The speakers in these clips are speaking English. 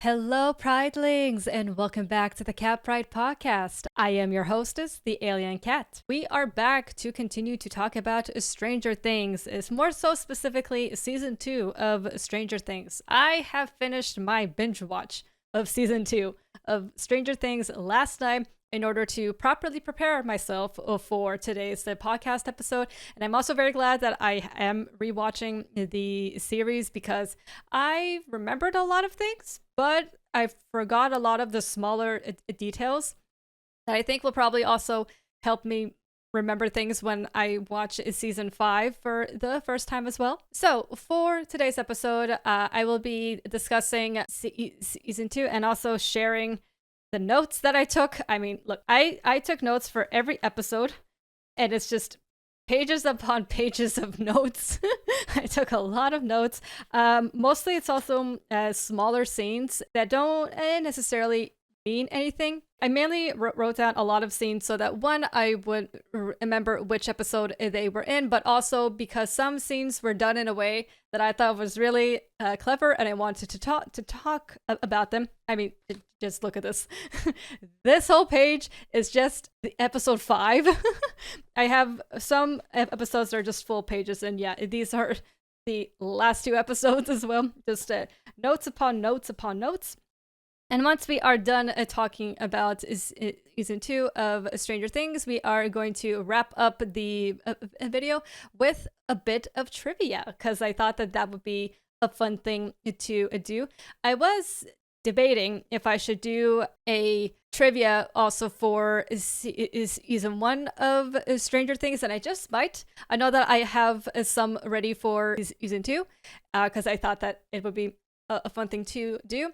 Hello, Pridelings, and welcome back to the Cat Pride podcast. I am your hostess, the Alien Cat. We are back to continue to talk about Stranger Things, is more so specifically season 2 of Stranger Things. I have finished my binge watch of season 2 of Stranger Things last night in order to properly prepare myself for today's podcast episode. And I'm also very glad that I am rewatching the series because I remembered a lot of things, but I forgot a lot of the smaller details that I think will probably also help me remember things when I watch season 5 for the first time as well. So for today's episode, I will be discussing season 2 and also sharing the notes that I took. I mean, look, I took notes for every episode, and it's just pages upon pages of notes. I took a lot of notes. Mostly it's also smaller scenes that don't necessarily mean anything. I mainly wrote down a lot of scenes so that one, I would remember which episode they were in, but also because some scenes were done in a way that I thought was really clever, and I wanted to talk about them. I mean, just look at this. This whole page is just the episode 5. I have some episodes that are just full pages, and yeah, these are the last 2 episodes as well. Just notes upon notes upon notes. And once we are done talking about season 2 of Stranger Things, we are going to wrap up the video with a bit of trivia, because I thought that that would be a fun thing to do. I was debating if I should do a trivia also for season 1 of Stranger Things, and I just might. I know that I have some ready for season 2, because I thought that it would be a fun thing to do.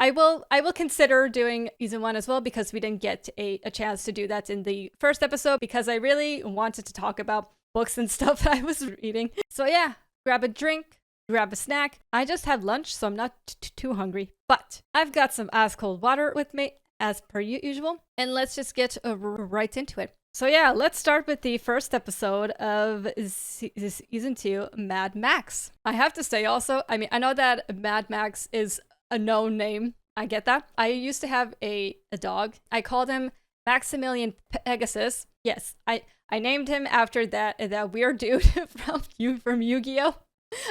I will consider doing season 1 as well, because we didn't get a chance to do that in the first episode, because I really wanted to talk about books and stuff that I was reading. So yeah, grab a drink, grab a snack. I just had lunch, so I'm not too hungry, but I've got some ice cold water with me as per usual, and let's just get right into it. So yeah, let's start with the first episode of season 2, Mad Max. I have to say also, I mean, I know that Mad Max is a known name. I get that. I used to have a dog. I called him Maximilian Pegasus. Yes, I named him after that weird dude from Yu-Gi-Oh!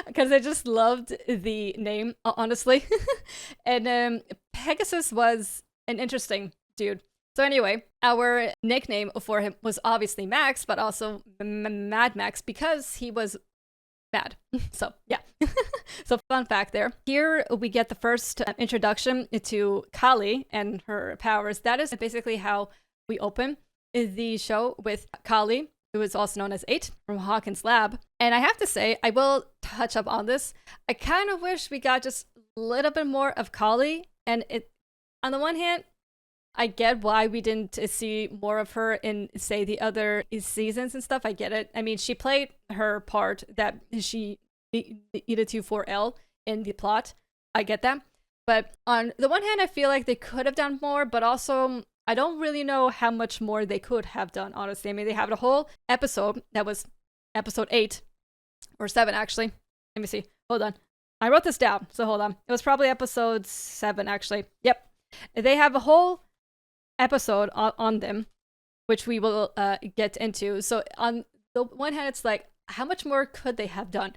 Because I just loved the name, honestly. And Pegasus was an interesting dude. So anyway, our nickname for him was obviously Max, but also Mad Max, because he was bad. So yeah. So fun fact there. Here we get the first introduction to Kali and her powers. That is basically how we open the show, with Kali, who is also known as 8 from Hawkins' lab. And I have to say, I will touch up on this. I kind of wish we got just a little bit more of Kali. And it, on the one hand, I get why we didn't see more of her in, say, the other seasons and stuff. I get it. I mean, she played her part that she needed to for Elle in the plot. I get that. But on the one hand, I feel like they could have done more, but also I don't really know how much more they could have done, honestly. I mean, they have a whole episode that was episode 8 or 7, actually. Let me see. Hold on. I wrote this down, so hold on. It was probably episode 7, actually. Yep. They have a whole episode on them, which we will get into. So on the one hand, it's like, how much more could they have done?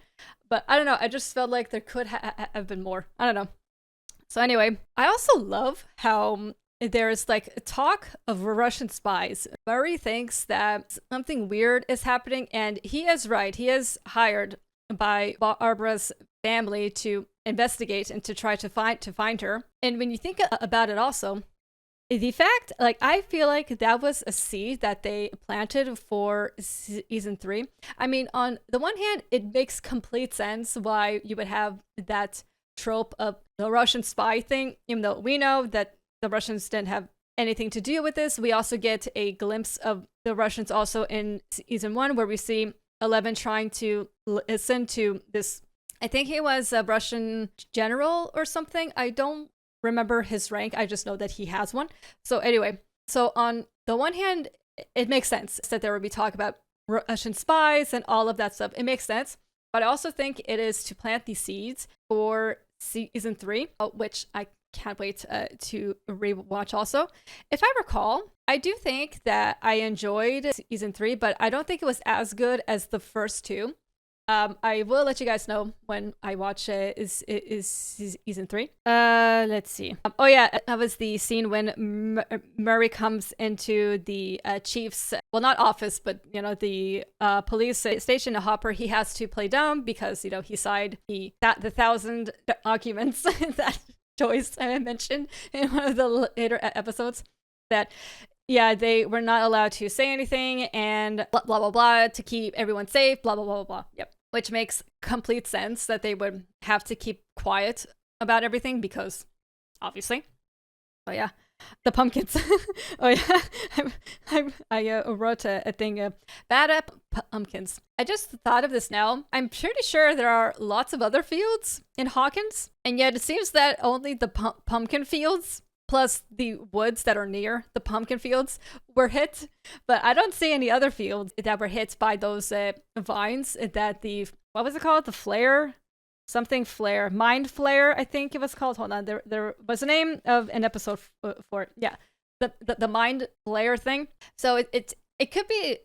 But I don't know. I just felt like there could have been more. I don't know. So anyway, I also love how there's like talk of Russian spies. Murray thinks that something weird is happening, and he is right. He is hired by Barbara's family to investigate and to try to find her. And when you think about it also, the fact, like, I feel like that was a seed that they planted for season 3. I mean, on the one hand, it makes complete sense why you would have that trope of the Russian spy thing, even though we know that the Russians didn't have anything to do with this. We also get a glimpse of the Russians also in season 1, where we see 11 trying to listen to this, I think he was a Russian general or something. I don't remember his rank. I just know that he has one. So anyway, so on the one hand, it makes sense that there would be talk about Russian spies and all of that stuff. It makes sense. But I also think it is to plant these seeds for season 3, which I can't wait to rewatch also. If I recall, I do think that I enjoyed season 3, but I don't think it was as good as the first two. I will let you guys know when I watch is season 3. Let's see. Oh yeah, that was the scene when Murray comes into the chief's, well, not office, but the police station. Hopper, he has to play dumb because he signed the 1,000 documents that Joyce mentioned in one of the later episodes. That they were not allowed to say anything and blah, blah, blah, blah, to keep everyone safe, blah, blah, blah, blah, blah. Yep. Which makes complete sense that they would have to keep quiet about everything because, obviously. Oh, yeah. The pumpkins. Oh, yeah. I wrote a thing, bad pumpkins. I just thought of this now. I'm pretty sure there are lots of other fields in Hawkins, and yet it seems that only the pumpkin fields plus the woods that are near the pumpkin fields were hit, but I don't see any other fields that were hit by those vines that what was it called? The Flayer? Something Flayer. Mind Flayer, I think it was called. Hold on, there was a name of an episode for it. Yeah, the Mind Flayer thing. So it could be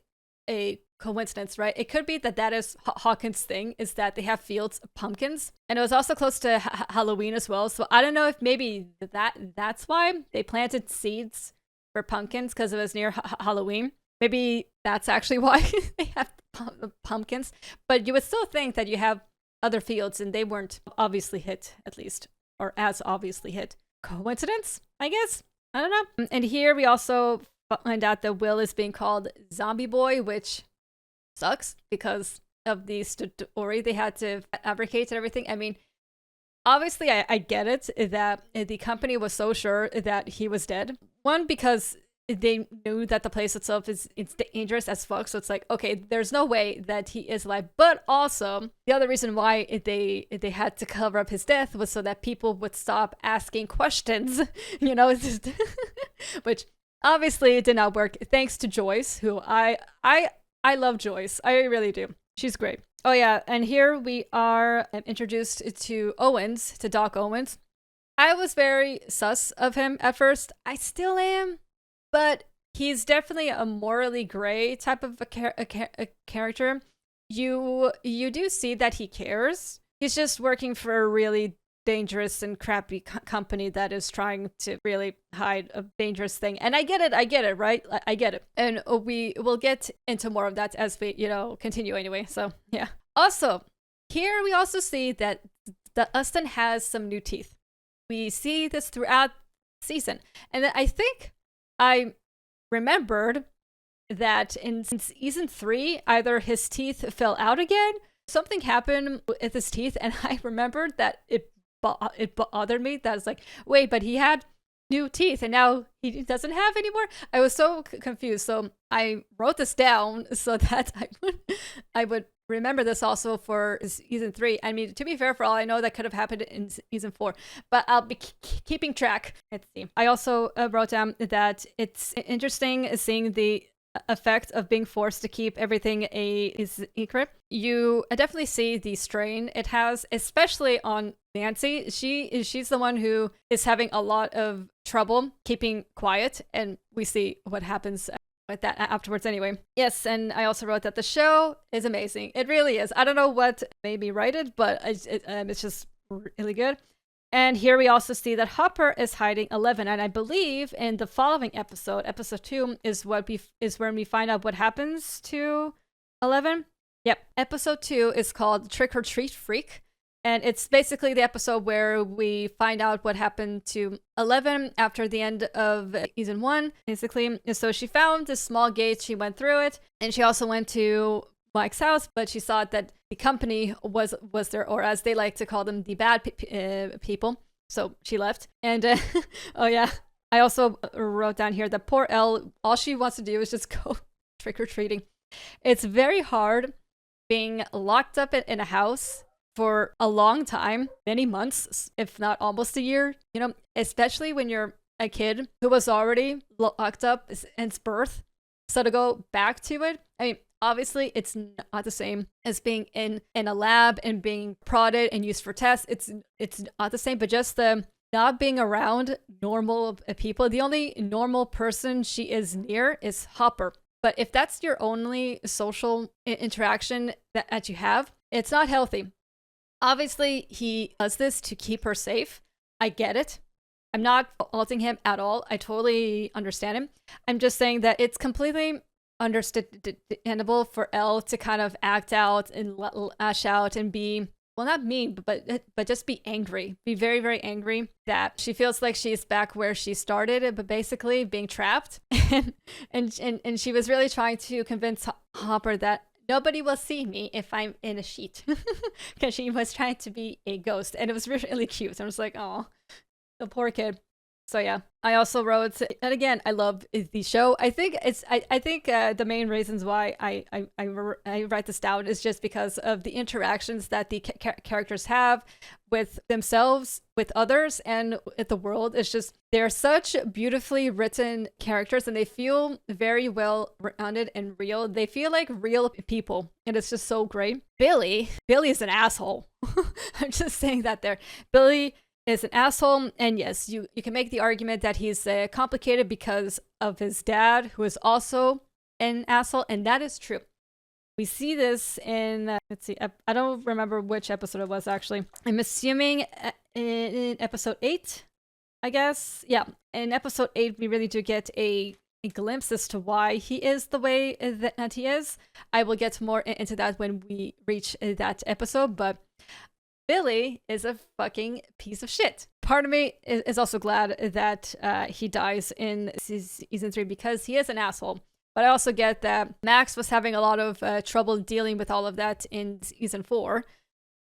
a coincidence, right? It could be that is Hawkins' thing, is that they have fields of pumpkins, and it was also close to Halloween as well. So I don't know if maybe that's why they planted seeds for pumpkins, because it was near Halloween. Maybe that's actually why they have pumpkins. But you would still think that you have other fields, and they weren't obviously hit, at least, or as obviously hit. Coincidence, I guess? I don't know. And here we also find out that Will is being called Zombie Boy, which sucks because of the story they had to fabricate and everything. I mean, obviously, I get it that the company was so sure that he was dead. One, because they knew that the place itself it's dangerous as fuck, so it's like, okay, there's no way that he is alive. But also, the other reason why they had to cover up his death was so that people would stop asking questions, which obviously it did not work, thanks to Joyce, who I love Joyce. I really do. She's great. Oh yeah, and here we are introduced to Doc Owens. I was very sus of him at first. I still am, but he's definitely a morally gray type of a character. You do see that he cares. He's just working for a really dangerous and crappy company that is trying to really hide a dangerous thing. And I get it, right? I get it. And we will get into more of that as we, continue anyway. So, yeah. Also, here we also see that Ustin has some new teeth. We see this throughout the season. And I think I remembered that in season 3, either his teeth fell out again, something happened with his teeth, and I remembered that it bothered me. That was like, wait, but he had new teeth and now he doesn't have anymore. I was so confused. So I wrote this down so that I would remember this also for season 3. I mean, to be fair, for all I know, that could have happened in season 4, but I'll be keeping track. Let's see. I also wrote down that it's interesting seeing the effect of being forced to keep everything a secret. You definitely see the strain it has, especially on Nancy. She's the one who is having a lot of trouble keeping quiet, and we see what happens with that afterwards anyway. Yes, and I also wrote that the show is amazing. It really is. I don't know what made me write it, but it's just really good. And here we also see that Hopper is hiding 11, and I believe in the following episode, episode 2, is when we find out what happens to 11. Yep, episode 2 is called Trick or Treat Freak, and it's basically the episode where we find out what happened to 11 after the end of season 1, basically. And so she found this small gate, she went through it, and she also went to Mike's house, but she saw that the company was there, or as they like to call them, the bad people. So she left. And oh yeah, I also wrote down here that poor Elle, all she wants to do is just go trick-or-treating. It's very hard being locked up in a house for a long time, many months, if not almost a year, especially when you're a kid who was already locked up since birth. So to go back to it, I mean, obviously, it's not the same as being in a lab and being prodded and used for tests. It's not the same, but just the not being around normal people. The only normal person she is near is Hopper. But if that's your only social interaction that you have, it's not healthy. Obviously, he does this to keep her safe. I get it. I'm not faulting him at all. I totally understand him. I'm just saying that it's completely understandable for Elle to kind of act out and lash out and be, well, not mean, but just be angry. Be very, very angry that she feels like she's back where she started, but basically being trapped. and she was really trying to convince Hopper that nobody will see me if I'm in a sheet. Because she was trying to be a ghost. And it was really cute. I was like, oh, the poor kid. So yeah, I also wrote, and again, I love the show. I think the main reasons why I write this down is just because of the interactions that the characters have with themselves, with others, and with the world. It's just, they're such beautifully written characters, and they feel very well rounded and real. They feel like real people, and it's just so great. Billy is an asshole. I'm just saying that there. Billy is an asshole, and yes, you can make the argument that he's complicated because of his dad, who is also an asshole, and that is true. We see this in, let's see, I don't remember which episode it was, actually. I'm assuming in episode 8, I guess. Yeah, in episode 8, we really do get a glimpse as to why he is the way that he is. I will get more into that when we reach that episode, but Billy is a fucking piece of shit. Part of me is also glad that he dies in season 3 because he is an asshole. But I also get that Max was having a lot of trouble dealing with all of that in season 4,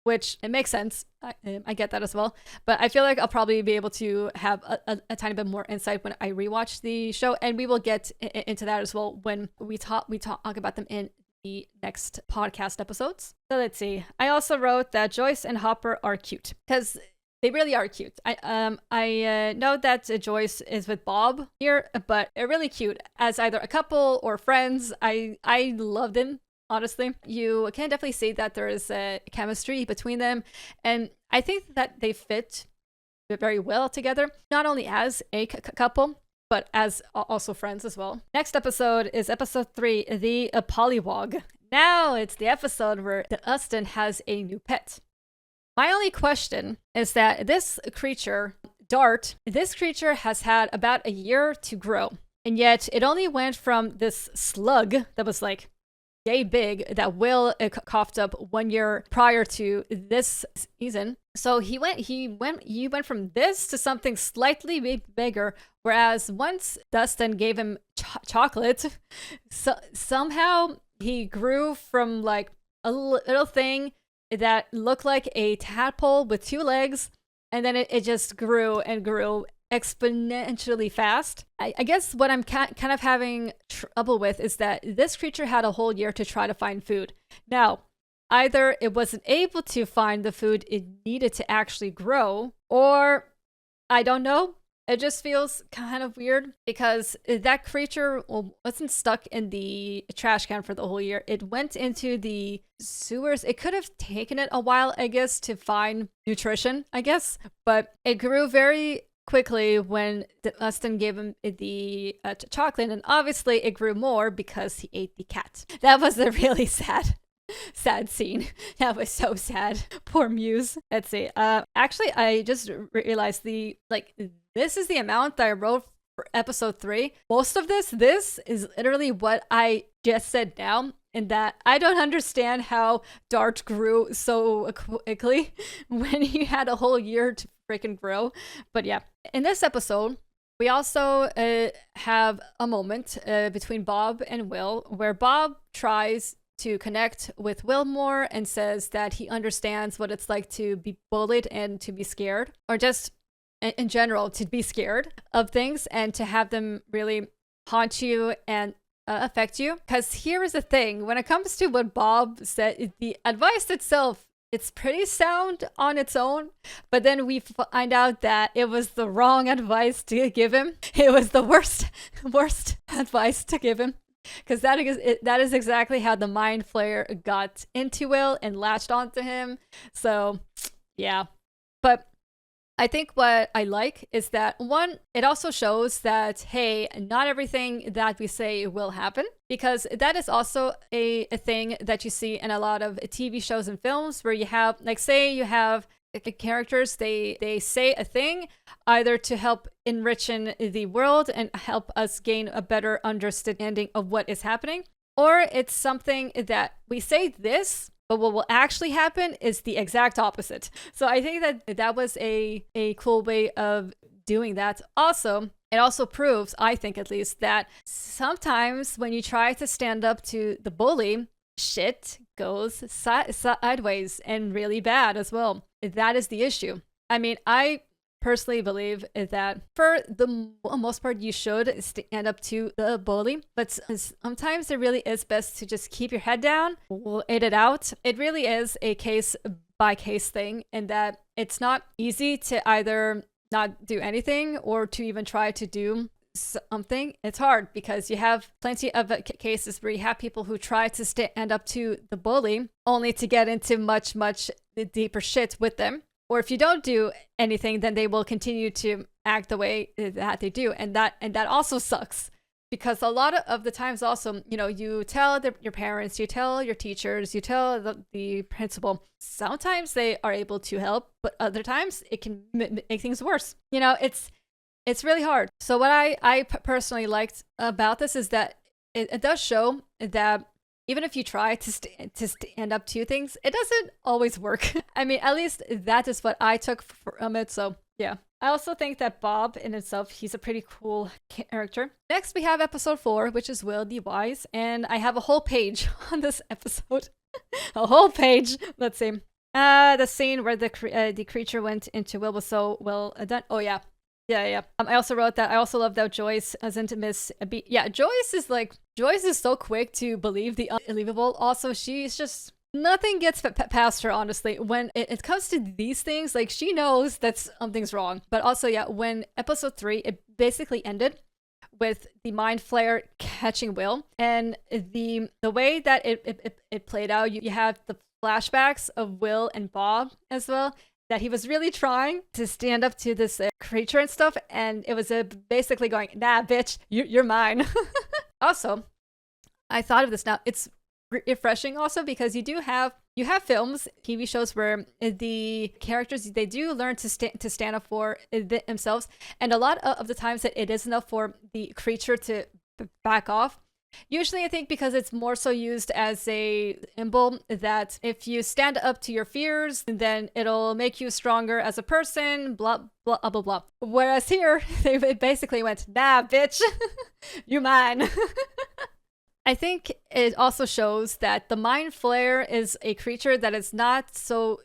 which it makes sense. I get that as well. But I feel like I'll probably be able to have a tiny bit more insight when I rewatch the show, and we will get into that as well when we talk about them in the next podcast episodes. So let's see. I also wrote that Joyce and Hopper are cute because they really are cute. I know that Joyce is with Bob here, but they're really cute as either a couple or friends. I love them, honestly. You can definitely see that there is a chemistry between them, and I think that they fit very well together, not only as a couple, but as also friends as well. Next episode is episode 3, The Pollywog. Now it's the episode where Dustin has a new pet. My only question is that this creature, Dart, has had about a year to grow. And yet it only went from this slug that was like yay big that Will coughed up 1 year prior to this season. So he went from this to something slightly bigger. Whereas once Dustin gave him chocolate, somehow he grew from like a little thing that looked like a tadpole with 2 legs, and then it just grew and grew exponentially fast. I guess what I'm kind of having trouble with is that this creature had a whole year to try to find food. Now, either it wasn't able to find the food it needed to actually grow, or I don't know. It just feels kind of weird because that creature wasn't stuck in the trash can for the whole year. It went into the sewers. It could have taken it a while, I guess, to find nutrition, I guess. But it grew very quickly when Dustin gave him the chocolate. And obviously it grew more because he ate the cat. That was a really sad scene. That was so sad. Poor Muse. Let's see. Actually, I just realized this is the amount that I wrote for episode 3. Most of this is literally what I just said now, in that I don't understand how Dart grew so quickly when he had a whole year to freaking grow. But yeah, in this episode, we also have a moment between Bob and Will where Bob tries to connect with Will more and says that he understands what it's like to be bullied and to be scared, or just in general to be scared of things and to have them really haunt you and affect you. Because here is the thing, when it comes to what Bob said, the advice itself, it's pretty sound on its own, but then we find out that it was the wrong advice to give him. It was the worst advice to give him. Because that is exactly how the Mind Flayer got into Will and latched onto him. So, yeah. But I think what I like is that, one, it also shows that, hey, not everything that we say will happen, because that is also a thing that you see in a lot of TV shows and films where you have, like, say you have characters, they say a thing either to help enrich in the world and help us gain a better understanding of what is happening, or it's something that we say this, but what will actually happen is the exact opposite. So I think that that was a cool way of doing that. Also, it also proves, I think at least, that sometimes when you try to stand up to the bully, shit goes sideways and really bad as well. That is the issue. I mean, I personally believe that for the most part you should stand up to the bully, but sometimes it really is best to just keep your head down, wait it out. It really is a case by case thing, and that it's not easy to either not do anything or to even try to do something. It's hard because you have plenty of cases where you have people who try to stand up to the bully only to get into much deeper shit with them. Or if you don't do anything, then they will continue to act the way that they do. And that also sucks, because a lot of the times also, you know, you tell your parents, you tell your teachers, you tell the principal. Sometimes they are able to help, but other times it can make things worse. You know, it's really hard. So what I personally liked about this is that it does show that even if you try to stand up to things, it doesn't always work. I mean, at least that is what I took from it. So yeah. I also think that Bob in itself, he's a pretty cool character. Next, we have episode 4, which is Will the Wise. And I have a whole page on this episode. A whole page. Let's see. The scene where the creature went into Will was so well done. Oh, yeah. Yeah. I also wrote that. I also love that Joyce isn't Miss B. Yeah, Joyce is so quick to believe the unbelievable. Also, she's just, nothing gets past her, honestly. When it comes to these things, like, she knows that something's wrong. But also, yeah, when episode 3, it basically ended with the Mind Flayer catching Will, and the way that it played out, you have the flashbacks of Will and Bob as well, that he was really trying to stand up to this creature and stuff, and it was basically going, nah, bitch, you're mine. Also, I thought of this now. It's refreshing also because you have films, TV shows where the characters, they do learn to stand up for themselves, and a lot of the times that it is enough for the creature to back off. Usually, I think because it's more so used as a symbol that if you stand up to your fears, then it'll make you stronger as a person, blah, blah, blah, blah. Whereas here, they basically went, nah, bitch, you mine. I think it also shows that the Mind Flayer is a creature that is not so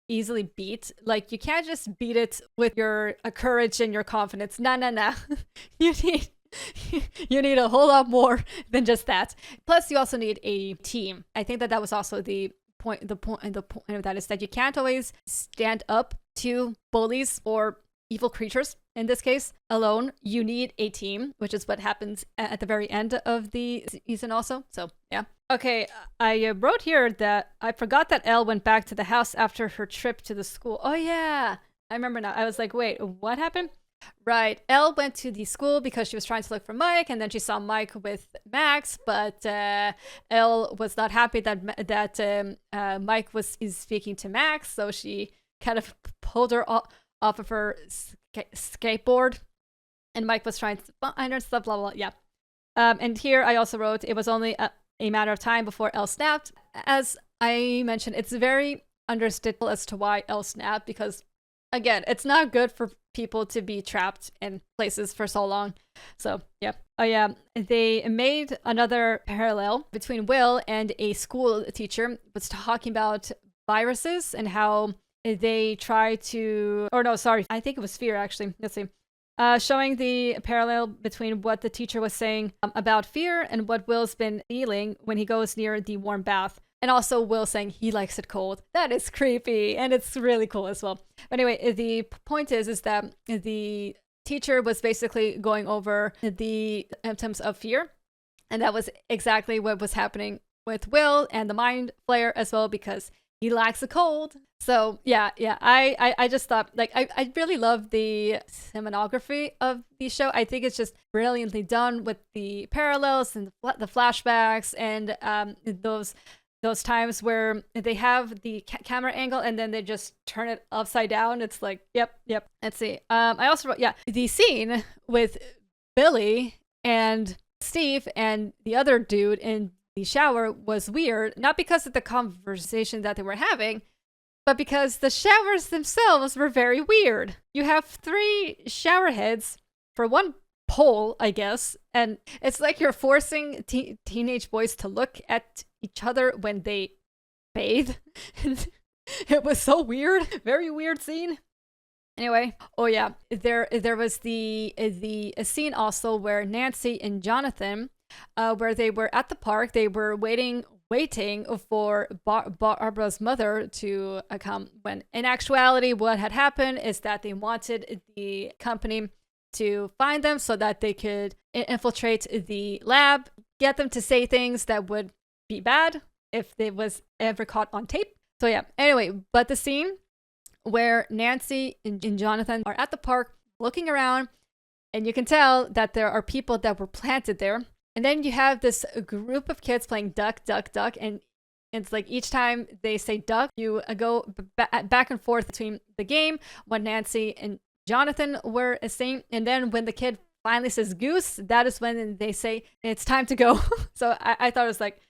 easily beat. Like, you can't just beat it with your courage and your confidence. Nah. You need a whole lot more than just that. Plus, you also need a team. I think that was also the point. The point of that is that you can't always stand up to bullies or evil creatures. In this case, alone. You need a team, which is what happens at the very end of the season also. So, yeah. Okay, I wrote here that I forgot that Elle went back to the house after her trip to the school. Oh, yeah. I remember now. I was like, wait, what happened? Right, Elle went to the school because she was trying to look for Mike, and then she saw Mike with Max, but Elle was not happy that Mike was speaking to Max, so she kind of pulled her off of her skateboard, and Mike was trying to find her stuff, blah, blah, blah, yeah. And here I also wrote, it was only a matter of time before Elle snapped. As I mentioned, it's very understandable as to why Elle snapped, because, again, it's not good for people to be trapped in places for so long. So, yeah. Oh, yeah. They made another parallel between Will and a school teacher was talking about viruses and how they try to... Or no, sorry. I think it was fear, actually. Let's see. Showing the parallel between what the teacher was saying about fear and what Will's been feeling when he goes near the warm bath. And also Will saying he likes it cold. That is creepy, and it's really cool as well. But anyway, the point is that the teacher was basically going over the symptoms of fear. And that was exactly what was happening with Will and the Mind Flayer as well, because he lacks a cold. So yeah, I just thought, like, I really love the cinematography of the show. I think it's just brilliantly done with the parallels and the flashbacks, and those times where they have the camera angle and then they just turn it upside down. It's like, yep. Let's see. I also wrote, the scene with Billy and Steve and the other dude in the shower was weird, not because of the conversation that they were having, but because the showers themselves were very weird. You have 3 shower heads for one pole, I guess, and it's like you're forcing teenage boys to look at each other when they bathe. It was so weird. Very weird scene. Anyway, there was the scene also where Nancy and Jonathan, where they were at the park, they were waiting for Barbara's mother to come, when in actuality what had happened is that they wanted the company to find them so that they could infiltrate the lab, get them to say things that would be bad if they was ever caught on tape. So yeah, anyway, but the scene where Nancy and Jonathan are at the park looking around, and you can tell that there are people that were planted there. And then you have this group of kids playing duck, duck, duck. And it's like each time they say duck, you go back and forth between the game, what Nancy and Jonathan were saying. And then when the kid finally says goose, that is when they say it's time to go. So I thought it was like,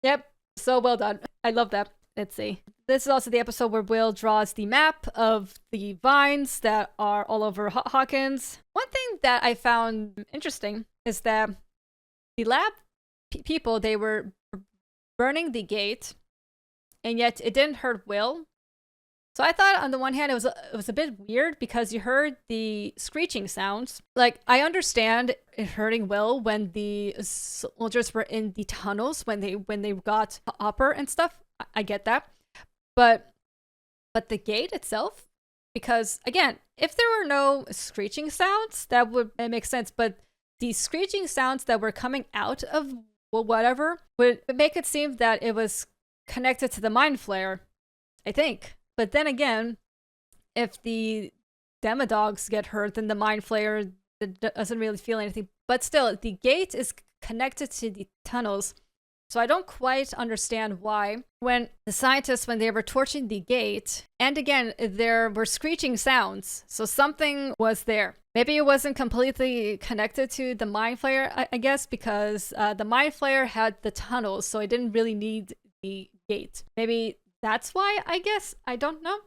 yep, so well done. I love that. Let's see. This is also the episode where Will draws the map of the vines that are all over Hawkins. One thing that I found interesting is that the lab people, they were burning the gate, and yet it didn't hurt Will. So I thought on the one hand it was a bit weird because you heard the screeching sounds. Like, I understand it hurting Will when the soldiers were in the tunnels when they got Hopper and stuff. I get that. But the gate itself, because again, if there were no screeching sounds, that would make sense. But the screeching sounds that were coming out of whatever would make it seem that it was connected to the mind flare, I think. But then again, if the demodogs get hurt, then the mind flayer doesn't really feel anything. But still, the gate is connected to the tunnels. So I don't quite understand why, when the scientists, when they were torching the gate, and again, there were screeching sounds. So something was there. Maybe it wasn't completely connected to the mind flayer, I guess, because the mind flayer had the tunnels, so it didn't really need the gate. Maybe that's why, I guess. I don't know.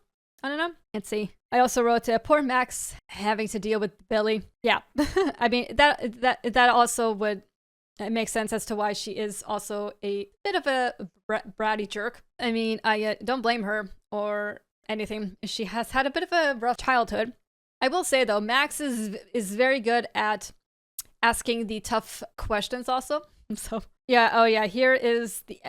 Let's see. I also wrote poor Max having to deal with Billy. Yeah. I mean, that also would... it makes sense as to why she is also a bit of a bratty jerk. I mean, I don't blame her or anything. She has had a bit of a rough childhood. I will say, though, Max is very good at asking the tough questions also. So, yeah, here is the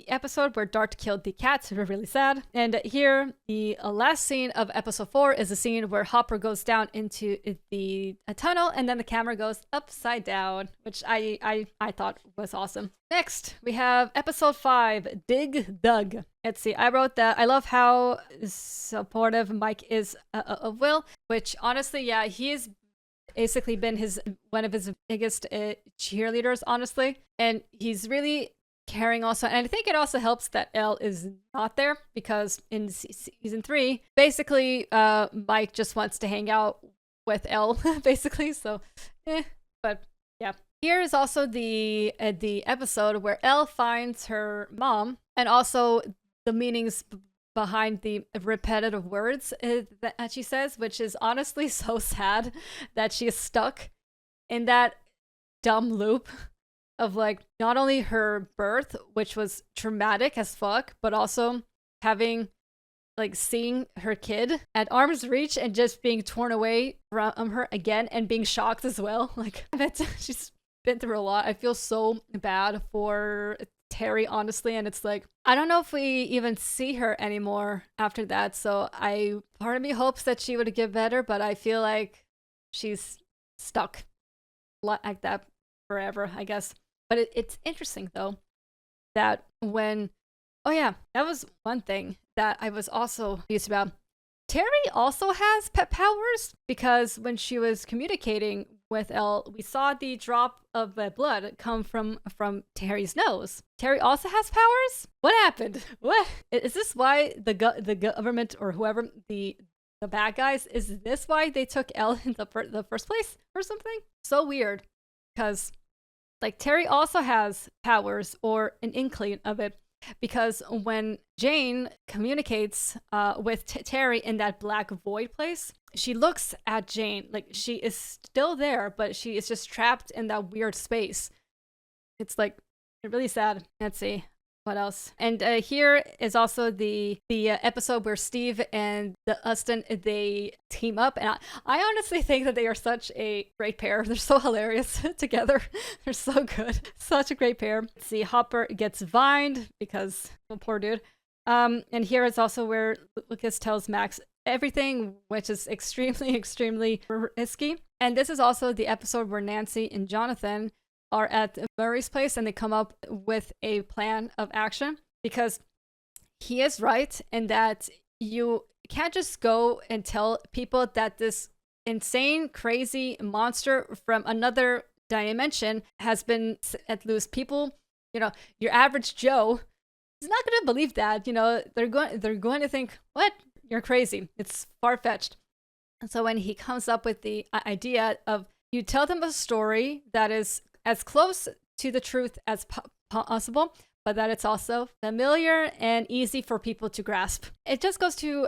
episode where Dart killed the cat. We're really sad. And here, the last scene of episode 4 is a scene where Hopper goes down into the tunnel, and then the camera goes upside down, which I thought was awesome. Next, we have episode 5, Dig Dug. Let's see, I wrote that I love how supportive Mike is of Will, which honestly, yeah, he is basically been one of his biggest cheerleaders, honestly. And he's really caring also. And I think it also helps that Elle is not there, because in season 3, basically, Mike just wants to hang out with Elle, basically. So, but yeah. Here is also the episode where Elle finds her mom, and also the meanings behind the repetitive words that she says, which is honestly so sad that she is stuck in that dumb loop of, like, not only her birth, which was traumatic as fuck, but also having, like, seeing her kid at arm's reach and just being torn away from her again and being shocked as well. Like, she's been through a lot. I feel so bad for Terry, honestly, and it's like, I don't know if we even see her anymore after that. So part of me hopes that she would get better, but I feel like she's stuck like that forever, I guess. But it's interesting, though, that when Oh yeah, that was one thing that I was also confused about. Terry also has pet powers because when she was communicating with Elle, we saw the drop of blood come from Terry's nose. Terry also has powers? What happened? What? Is this why the government or whoever the bad guys, is this why they took Elle in the first place or something? So weird, because like Terry also has powers or an inkling of it, because when Jane communicates with Terry in that black void place, she looks at Jane like she is still there, but she is just trapped in that weird space. It's like really sad. Let's see what else. And here is also the episode where Steve and the Ustin, they team up, and I honestly think that they are such a great pair. They're so hilarious together. They're so good. Such a great pair. See, Hopper gets vined because, oh, poor dude. And here is also where Lucas tells Max everything, which is extremely, extremely risky. And this is also the episode where Nancy and Jonathan are at Murray's place and they come up with a plan of action, because he is right in that you can't just go and tell people that this insane, crazy monster from another dimension has been at loose. People, your average Joe is not going to believe that. They're going to think, what? You're crazy. It's far-fetched. And so when he comes up with the idea of, you tell them a story that is as close to the truth as possible, but that it's also familiar and easy for people to grasp. It just goes to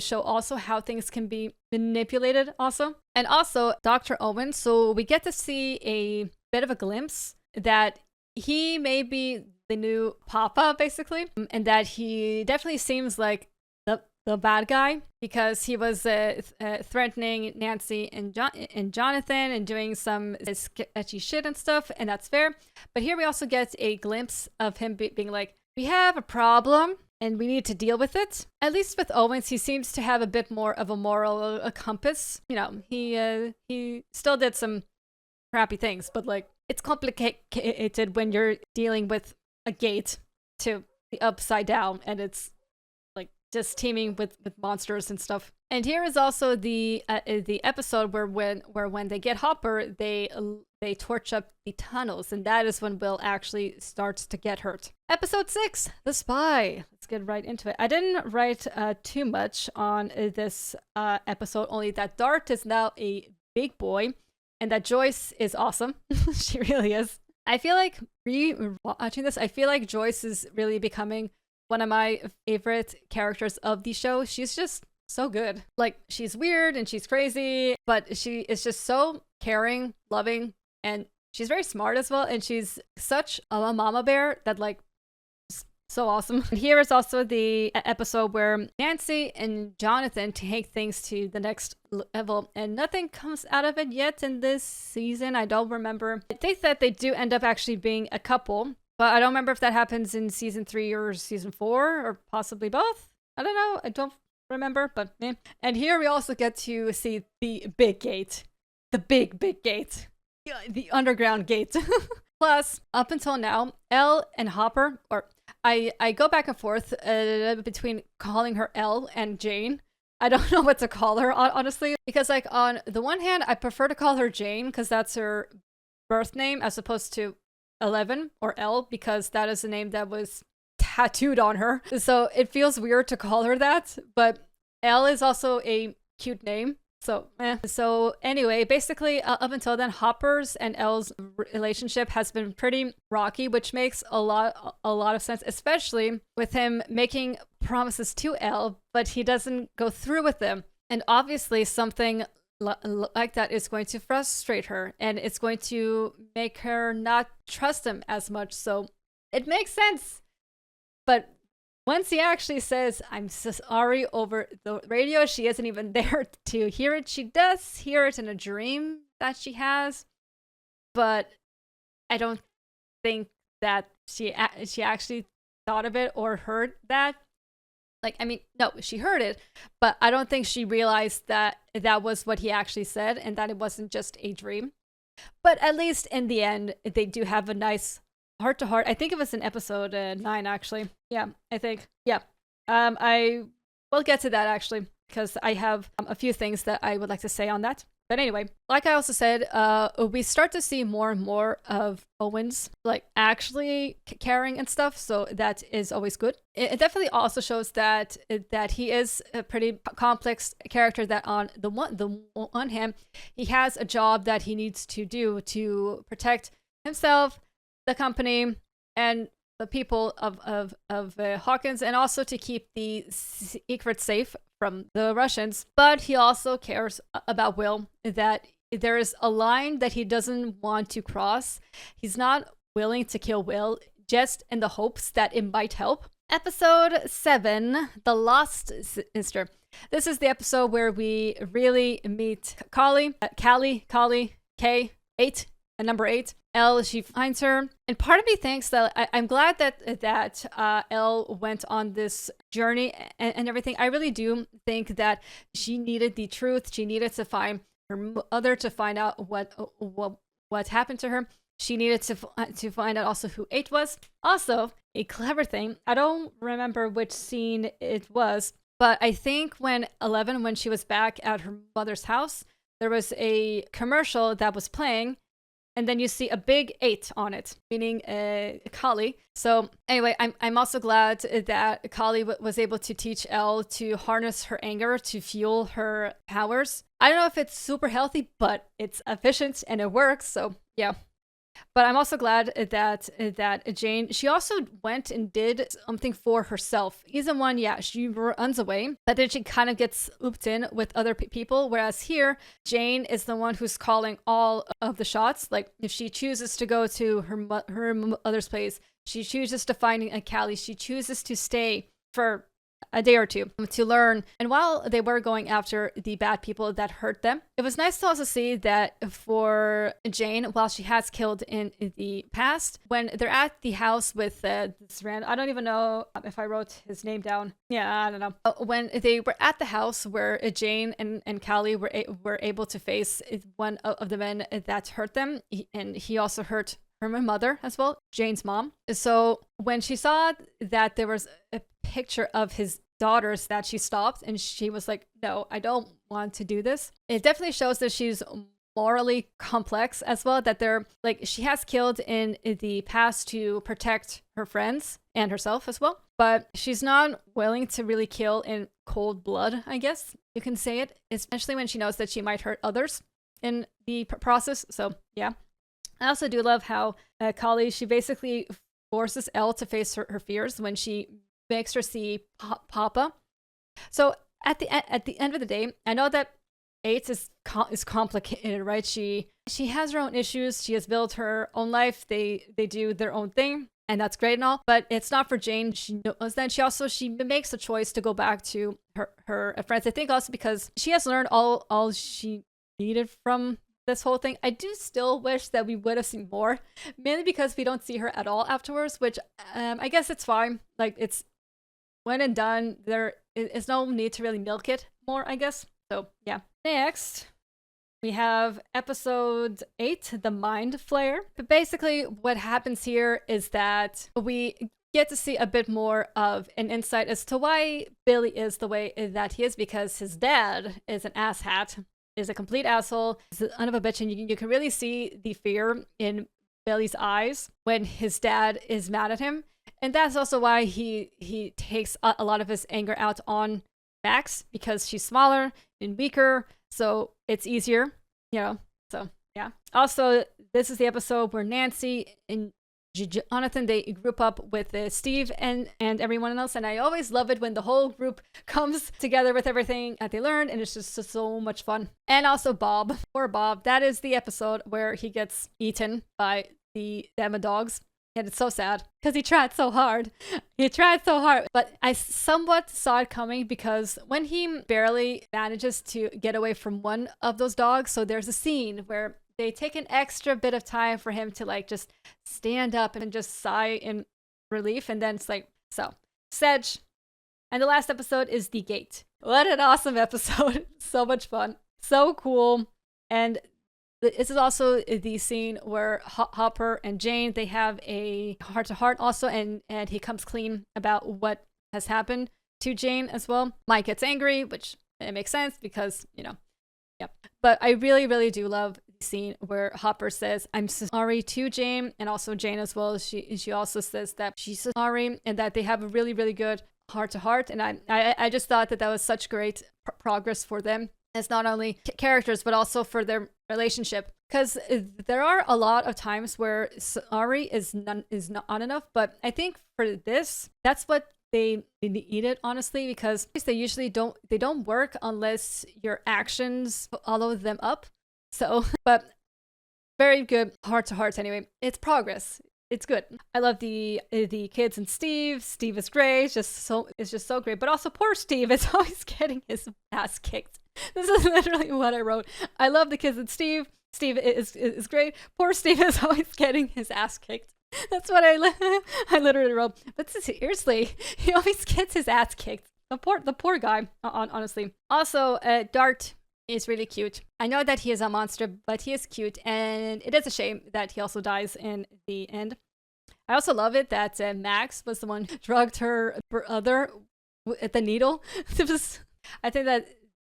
show also how things can be manipulated also. And also Dr. Owen, so we get to see a bit of a glimpse that he may be the new Papa, basically, and that he definitely seems like the bad guy, because he was threatening Nancy and Jonathan and doing some sketchy shit and stuff, and that's fair. But here we also get a glimpse of him being like, we have a problem and we need to deal with it. At least with Owens, he seems to have a bit more of a moral compass. He still did some crappy things, but like, it's complicated when you're dealing with a gate to the upside down, and it's just teaming with monsters and stuff. And here is also the episode where when they get Hopper, they torch up the tunnels, and that is when Will actually starts to get hurt. Episode 6, The Spy. Let's get right into it. I didn't write too much on this episode, only that Dart is now a big boy, and that Joyce is awesome. She really is. I feel like watching this, I feel like Joyce is really becoming one of my favorite characters of the show. She's just so good. Like, she's weird and she's crazy, but she is just so caring, loving, and she's very smart as well. And she's such a mama bear that, like, so awesome. And here is also the episode where Nancy and Jonathan take things to the next level, and nothing comes out of it yet in this season. I don't remember. I think that they do end up actually being a couple, but I don't remember if that happens in season 3 or season 4, or possibly both. I don't know. I don't remember, but eh. And here we also get to see the big gate. The big gate. The underground gate. Plus, up until now, Elle and Hopper, or I go back and forth between calling her Elle and Jane. I don't know what to call her, honestly. Because, like, on the one hand, I prefer to call her Jane because that's her birth name, as opposed to 11 or Elle, because that is a name that was tattooed on her. So it feels weird to call her that, but Elle is also a cute name. So anyway, basically up until then, Hopper's and Elle's relationship has been pretty rocky, which makes a lot of sense, especially with him making promises to Elle, but he doesn't go through with them. And obviously something like that is going to frustrate her, and it's going to make her not trust him as much. So it makes sense. But once he actually says, I'm so sorry, over the radio, she isn't even there to hear it. She does hear it in a dream that she has, but I don't think that she actually thought of it or heard that. Like, I mean, no, she heard it, but I don't think she realized that that was what he actually said and that it wasn't just a dream. But at least in the end, they do have a nice heart to heart. I think it was in episode 9, actually. Yeah, I think. Yeah. I will get to that, actually, because I have a few things that I would like to say on that. But anyway, like I also said, we start to see more and more of Owen's like actually caring and stuff, so that is always good. It definitely also shows that he is a pretty complex character. That on the one hand, he has a job that he needs to do to protect himself, the company, and the people of Hawkins, and also to keep the secret safe from the Russians. But he also cares about Will, that there is a line that he doesn't want to cross. He's not willing to kill Will just in the hopes that it might help. Episode 7, The Lost Sister. This is the episode where we really meet Callie, K, 8, and number 8. Elle, she finds her, and part of me thinks that I'm glad that Elle went on this journey and everything. I really do think that she needed the truth. She needed to find her mother, to find out what happened to her. She needed to find out also who 8 was. Also, a clever thing, I don't remember which scene it was, but I think when 11, when she was back at her mother's house, there was a commercial that was playing, and then you see a big 8 on it, meaning Callie. So anyway, I'm also glad that Callie was able to teach Elle to harness her anger to fuel her powers. I don't know if it's super healthy, but it's efficient and it works. So yeah. But I'm also glad that Jane, she also went and did something for herself. Season 1, yeah, she runs away, but then she kind of gets looped in with other people. Whereas here, Jane is the one who's calling all of the shots. Like if she chooses to go to her mother's place, she chooses to find a Callie, she chooses to stay for a day or two to learn. And while they were going after the bad people that hurt them, it was nice to also see that for Jane, while she has killed in the past, when they're at the house with this I don't even know if I wrote his name down. Yeah, I don't know. When they were at the house where Jane and Callie were able to face one of the men that hurt them, and he also hurt her mother as well, Jane's mom. So when she saw that there was a picture of his daughters, that she stopped and she was like, no, I don't want to do this. It definitely shows that she's morally complex as well, that they're like, she has killed in the past to protect her friends and herself as well, but she's not willing to really kill in cold blood, I guess you can say it, especially when she knows that she might hurt others in the process. So yeah. I also do love how Callie, she basically forces Elle to face her fears when she makes her see Papa. So at the end of the day, I know that 8 is complicated, right? She has her own issues. She has built her own life. They do their own thing, and that's great and all. But it's not for Jane. She knows that. She makes a choice to go back to her friends. I think also because she has learned all she needed from this whole thing. I do still wish that we would have seen more, mainly because we don't see her at all afterwards, which I guess it's fine. Like, it's when and done. There is no need to really milk it more, I guess. So yeah. Next, we have episode 8, The Mind Flayer. But basically what happens here is that we get to see a bit more of an insight as to why Billy is the way that he is, because his dad is an asshat, is a complete asshole, is an son of a bitch, and you can really see the fear in Billy's eyes when his dad is mad at him. And that's also why he takes a lot of his anger out on Max, because she's smaller and weaker, so it's easier, you know. So yeah. Also, this is the episode where Nancy and Jonathan, they group up with Steve and everyone else, and I always love it when the whole group comes together with everything that they learned, and it's just so much fun. And also Bob, poor Bob, that is the episode where he gets eaten by the Emma dogs, and it's so sad because he tried so hard. But I somewhat saw it coming, because when he barely manages to get away from one of those dogs, so there's a scene where they take an extra bit of time for him to like just stand up and just sigh in relief, and then it's like, so Sedge. And the last episode is The Gate. What an awesome episode. So much fun, so cool. And This is also the scene where Hopper and Jane, they have a heart-to-heart also, and he comes clean about what has happened to Jane as well. Mike gets angry, which it makes sense because, yep. But I really, really do love the scene where Hopper says, "I'm sorry" to Jane, and also Jane as well. She also says that she's sorry, and that they have a really, really good heart-to-heart. And I just thought that was such great progress for them as not only characters, but also for their relationship. Because there are a lot of times where sorry is not enough, but I think for this, that's what they need it, honestly, because they usually don't work unless your actions follow them up. So, but very good heart-to-heart anyway. It's progress. It's good. I love the kids and Steve. Steve is great. It's just so great. But also poor Steve is always getting his ass kicked. This is literally what I wrote. I love the kids and Steve. Steve is great. Poor Steve is always getting his ass kicked. That's what I literally wrote. But seriously, he always gets his ass kicked. The poor guy, honestly. Also, Dart is really cute. I know that he is a monster, but he is cute, and it is a shame that he also dies in the end. I also love it that Max was the one who drugged her brother at the needle. I think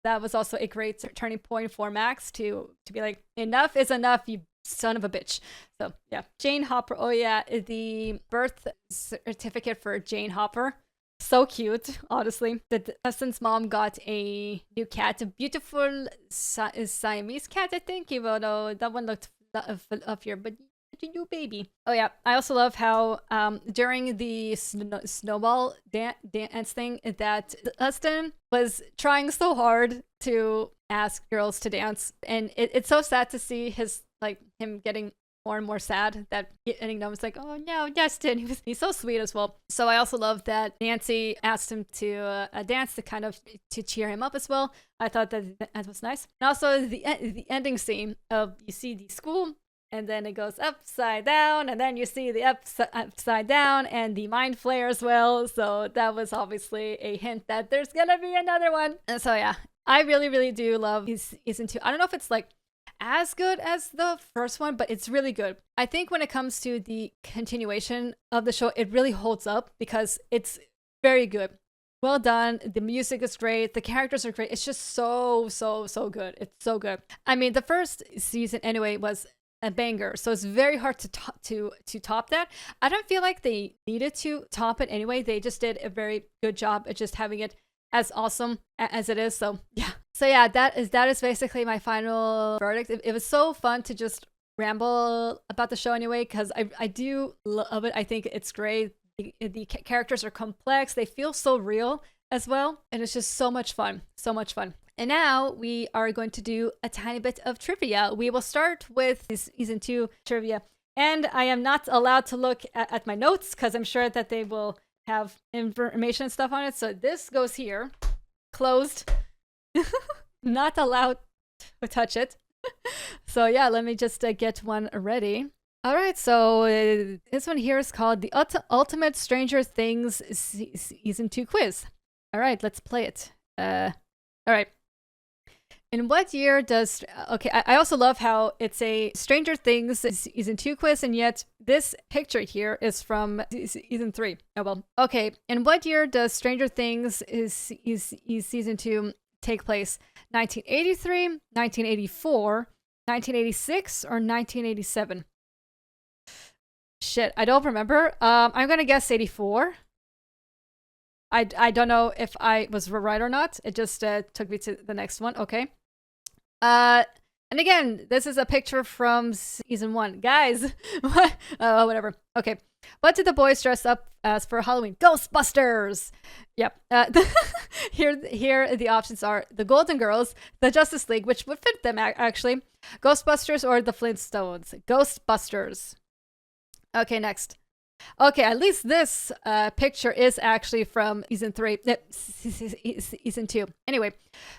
that was also a great turning point for Max to be like, enough is enough, you son of a bitch. So yeah, Jane Hopper. Oh yeah, the birth certificate for Jane Hopper. So cute, honestly. Dustin's mom got a new cat, a beautiful Siamese cat, I think, even though that one looked up here, but a new baby. Oh yeah, I also love how during the snowball dance thing that Dustin was trying so hard to ask girls to dance, and it's so sad to see him getting more and more sad that getting them was like, oh no, Dustin. He's so sweet as well. So I also love that Nancy asked him to dance to kind of to cheer him up as well. I thought that was nice. And also the ending scene of, you see the school, and then it goes upside down, and then you see the upside down and the mind flare as well. So that was obviously a hint that there's gonna be another one. And so yeah, I really, really do love season 2. I don't know if it's like as good as the first one, but it's really good. I think when it comes to the continuation of the show, it really holds up because it's very good. Well done. The music is great. The characters are great. It's just so good. It's so good. I mean, the first season anyway was a banger, so it's very hard to top that. I don't feel like they needed to top it anyway. They just did a very good job at just having it as awesome as it is. So yeah. So yeah, that is basically my final verdict. It was so fun to just ramble about the show anyway, because I do love it. I think it's great. The characters are complex. They feel so real as well. And it's just so much fun. So much fun. And now we are going to do a tiny bit of trivia. We will start with season 2 trivia. And I am not allowed to look at my notes because I'm sure that they will have information and stuff on it. So this goes here. Closed. Not allowed to touch it. So yeah, let me just get one ready. All right, so this one here is called the Ultimate Stranger Things Season 2 Quiz. All right, let's play it. All right. In what year does... Okay, I also love how it's a Stranger Things Season 2 quiz, and yet this picture here is from Season 3. Oh, well. Okay, in what year does Stranger Things is Season 2 take place? 1983, 1984, 1986, or 1987? Shit, I don't remember. I'm gonna guess 84. I don't know if I was right or not. It just took me to the next one. Okay. And again, this is a picture from season 1. Guys, whatever. Okay. What did the boys dress up as for Halloween? Ghostbusters! Yep. Here the options are the Golden Girls, the Justice League, which would fit them actually, Ghostbusters, or the Flintstones. Ghostbusters. Okay, next. Okay, at least this picture is actually from season 3, season 2. Anyway,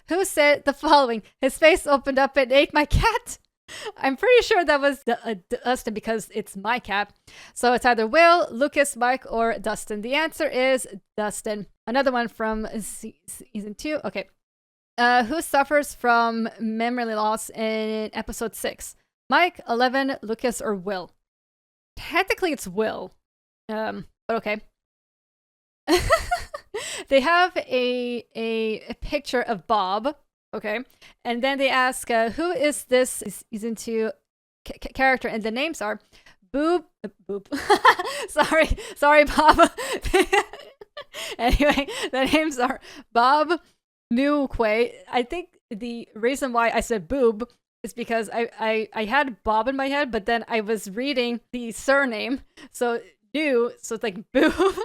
who said the following? His face opened up and ate my cat. I'm pretty sure that was Dustin because it's my cat. So it's either Will, Lucas, Mike, or Dustin. The answer is Dustin. Another one from season 2. Okay. Who suffers from memory loss in episode 6? Mike, 11, Lucas, or Will? Technically, it's Will. But okay. They have a picture of Bob, okay, and then they ask, "Who is this season 2 character?" And the names are Boop. sorry, Bob. Anyway, the names are Bob Newquay. I think the reason why I said Boob is because I had Bob in my head, but then I was reading the surname, so it's like Boob.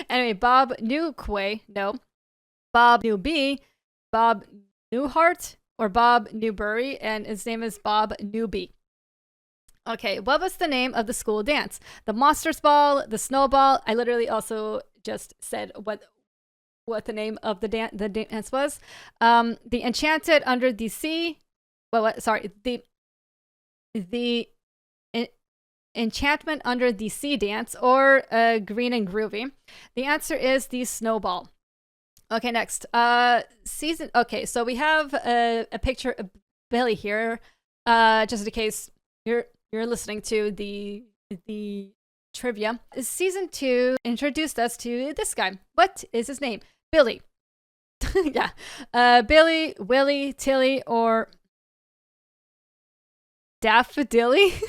Anyway, Bob Newquay, no. Bob Newby, Bob Newhart, or Bob Newbury, and his name is Bob Newby. Okay, what was the name of the school dance? The Monsters Ball, the Snowball. I literally also just said what the name of the dance was. The Enchanted Under the Sea. The Enchantment Under the Sea dance, or Green and Groovy. The answer is the Snowball. Okay, next. Season. Okay, so we have a picture of Billy here, just in case you're listening to the trivia. Season 2 introduced us to this guy. What is his name? Billy. Yeah. Billy, Willie, Tilly, or Daffodilly?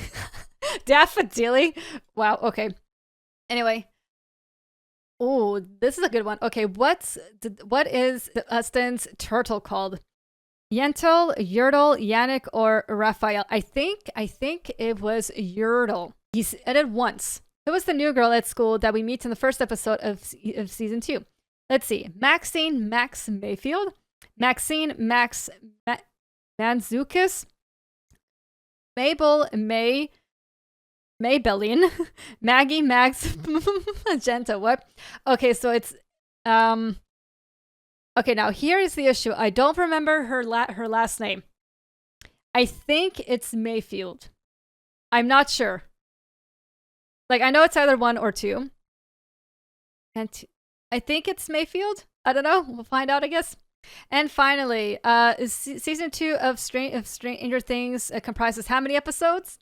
Daffodilly? Wow, okay. Anyway. Oh, this is a good one. Okay, what is Dustin's turtle called? Yentl, Yertle, Yannick, or Raphael? I think it was Yertle. He's added once. Who was the new girl at school that we meet in the first episode of season 2? Let's see. Maxine Max Mayfield, Maxine Max Manzukis, Mabel Maybelline, Maggie Max Magenta. What? Okay, so it's okay, now here is the issue. I don't remember her last name. I think it's Mayfield. I'm not sure. Like, I know it's either 1 or 2. And I think it's Mayfield. I don't know. We'll find out, I guess. And finally, season 2 of Stranger Things comprises how many episodes?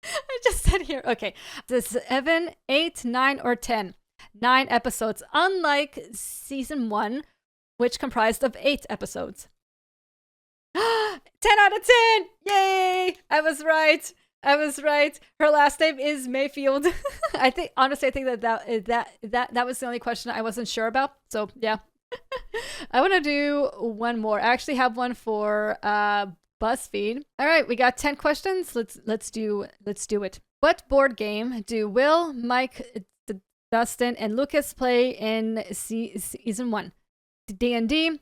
I just said here. Okay. 7, 8, 9, or 10? 9 episodes. Unlike season 1, which comprised of 8 episodes. 10 out of 10! Yay! I was right. Her last name is Mayfield. I think that was the only question I wasn't sure about. So yeah. I want to do one more. I actually have one for BuzzFeed. All right, we got 10 questions. Let's do it. What board game do Will, Mike, Dustin, and Lucas play in season 1? D&D,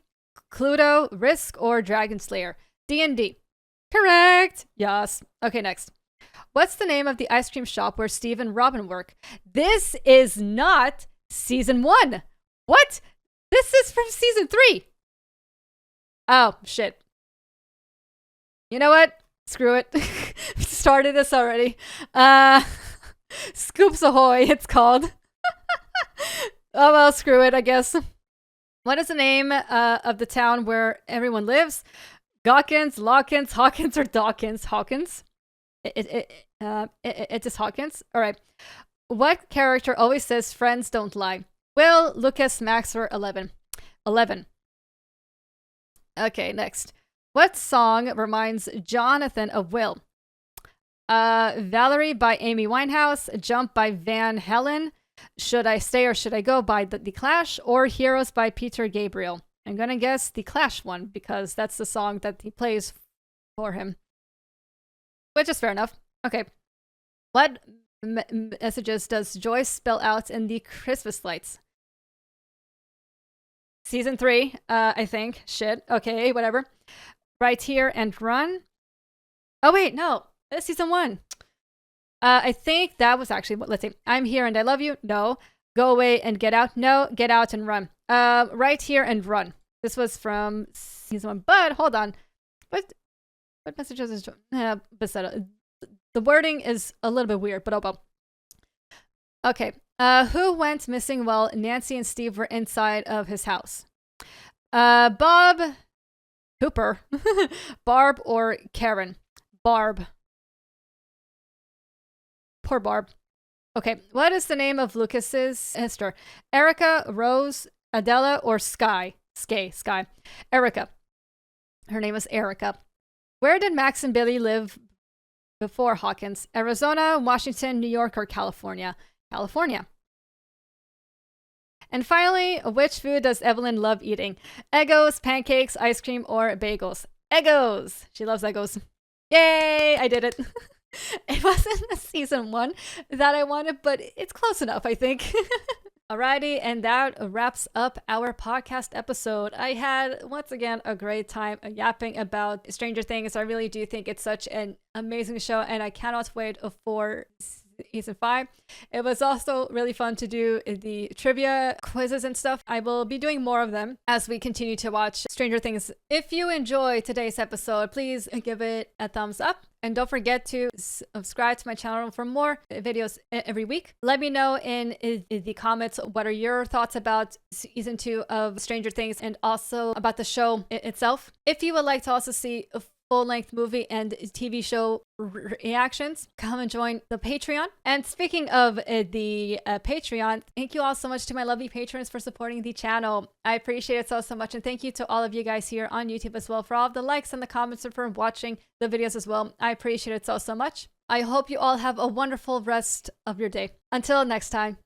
Cluedo, Risk, or Dragon Slayer? D&D. Correct. Yes. Okay, next. What's the name of the ice cream shop where Steve and Robin work? This is not season 1. What? This is from season 3. Oh, shit. You know what? Screw it. Started this already. Scoops Ahoy, it's called. Oh, well, screw it, I guess. What is the name of the town where everyone lives? Gawkins, Lawkins, Hawkins, or Dawkins? Hawkins? It is Hawkins. All right. What character always says friends don't lie? Will, Lucas, Max, or 11? 11. Okay, next. What song reminds Jonathan of Will? Valerie by Amy Winehouse, Jump by Van Halen, Should I Stay or Should I Go by The Clash, or Heroes by Peter Gabriel? I'm going to guess The Clash one because that's the song that he plays for him. Which is fair enough. Okay. What messages does Joyce spell out in the Christmas lights? Season 3, I think. Shit. Okay, whatever. Right here and run. Oh, wait, no. That's season 1. I think that was actually, let's see. I'm here and I love you. No. Go away and get out. No. Get out and run. Right here and run. This was from season 1. But hold on. What messages is the wording is a little bit weird, but oh well. Okay. Who went missing while Nancy and Steve were inside of his house? Bob, Hooper, Barb, or Karen? Barb. Poor Barb. Okay, what is the name of Lucas's sister? Erica, Rose, Adela, or Sky? Sky. Erica. Her name is Erica. Where did Max and Billy live before Hawkins? Arizona, Washington, New York, or California? California. And finally, which food does Evelyn love eating? Eggos, pancakes, ice cream, or bagels? Eggos! She loves Eggos. Yay! I did it. It wasn't a season 1 that I wanted, but it's close enough, I think. Alrighty, and that wraps up our podcast episode. I had, once again, a great time yapping about Stranger Things. I really do think it's such an amazing show, and I cannot wait for season 5. It was also really fun to do the trivia quizzes and stuff. I will be doing more of them as we continue to watch Stranger Things. If you enjoyed today's episode, please give it a thumbs up. And don't forget to subscribe to my channel for more videos every week. Let me know in the comments what are your thoughts about season 2 of Stranger Things and also about the show itself. If you would like to also see a full-length movie and TV show reactions, come and join the Patreon. And speaking of the Patreon, thank you all so much to my lovely patrons for supporting the channel. I appreciate it so much, and thank you to all of you guys here on YouTube as well for all of the likes and the comments and for watching the videos as well. I appreciate it so much. I hope you all have a wonderful rest of your day. Until next time.